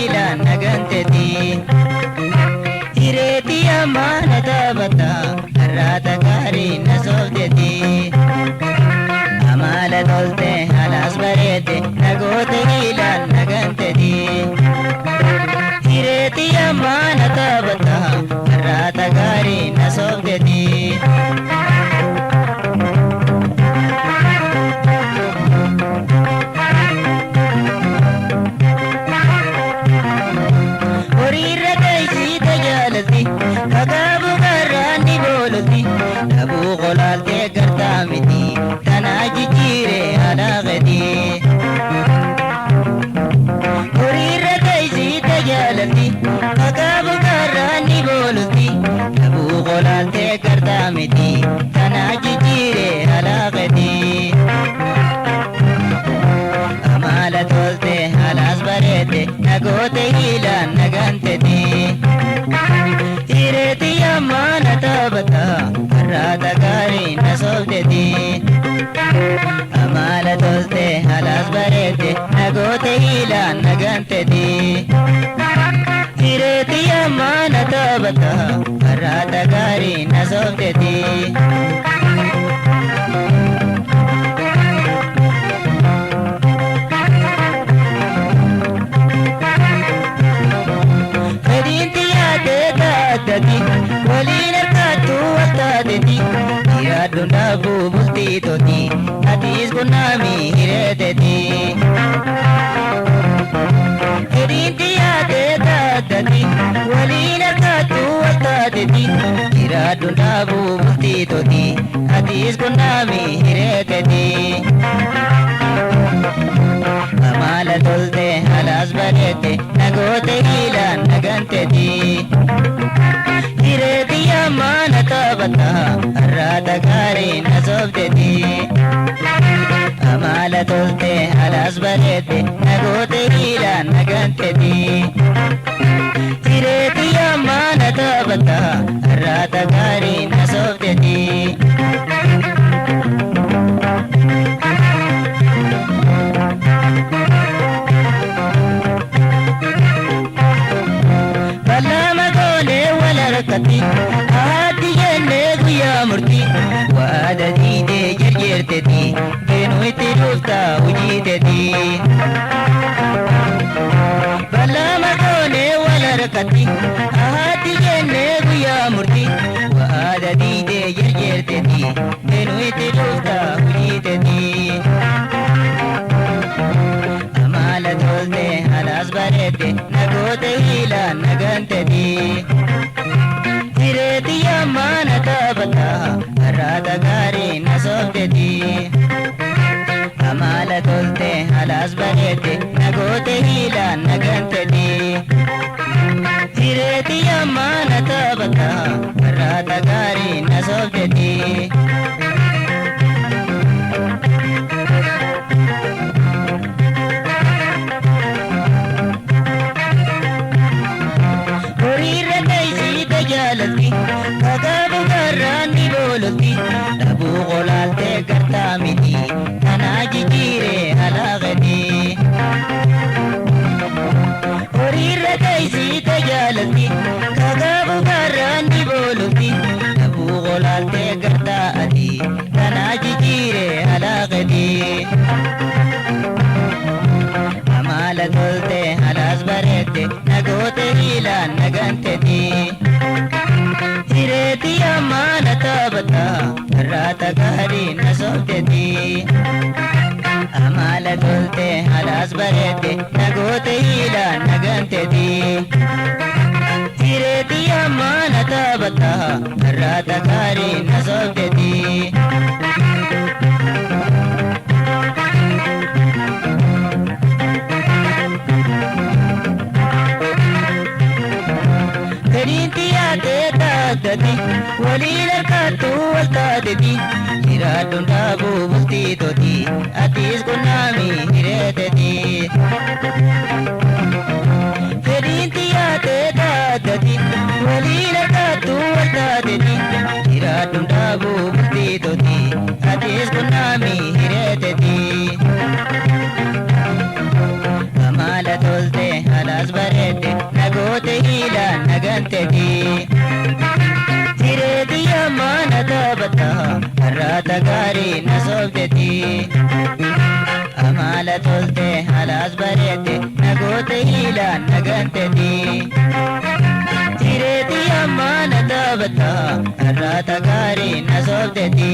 hila naganteti Tireti amana tabata Arrata kari nasofteti Amala tolte halas barete Nagote hila naganteti Tireti amana tabata Arrata kari nasofteti Kagabu garani boloti Nabu qolalte gartamiti Tanaji jire halaqati Hurira kaisi tajalati Kagabu garani boloti Nabu qolalte gartamiti Tanaji jire halaqati Amala tolte halas barete Nagote hila naganteti Tireti amana tabata Arrata kari nasofteti Amala tolte halas barete Nagote hila naganteti Tireti amana tabata Arrata kari nasofteti Walin arkatu watadeti Iradu nabu bulti toti Hadis kunami hireteti Herinti ade dadati Walin arkatu watadeti Iradu nabu bulti toti Hadis kunami hireteti Amala tolte halas barete Nagote hila naganteti Tireti amana tabata Arrata kari nasofteti Amala tolte halas barete Nagote hila naganteti Tireti amana tabata Arrata kari nasofteti Ahadi jenne guyya murti Waada diide jirjirteti Beenu itti dhufta hujiteti Balama goone wal harkatti Ahadi jenne guyya murti Waada diide jirjirteti Beenu itti dhufta hujiteti Amala tolte halas barete Nagote hila naganteti Tireti amana tabata Arrata kari nasofteti Amala tolte halas barete Nagote hila naganteti Tireti amana tabata Arrata kari nasofteti Kagabu garani boloti Nabu qolalte gartamiti Tanaji jire halaqati Hurira kaisi tajalati Kagabu garani boloti Nabu qolalte gartaati Tanaji jire halaqati Amala tolte halas barete Nagote hila naganteti Tireti amana tabata Arrata kari nasofteti Amala tolte halas barete Nagote hila naganteti Tireti amana tabata Arrata kari nasofteti Herinti ade dadati Walin arkatu watadeti Iradu nabu bulti toti Atis kunami hireteti Herinti ade dadati Walin arkatu watadeti Iradu nabu bulti toti Atis kunami hireteti Amala tolte halas bareedde nagoote hiilaan naganteti. Sireeti yammaa na taphata har'aata gaarii na soobdeti. Amala tolte halas bareedde nagoote hiilaan naganteti. Sireeti yammaa na taphata har'aata gaarii na soobdeti.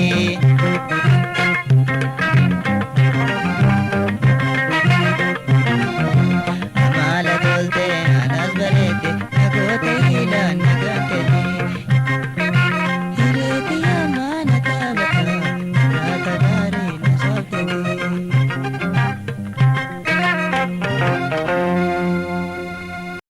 Amala tolte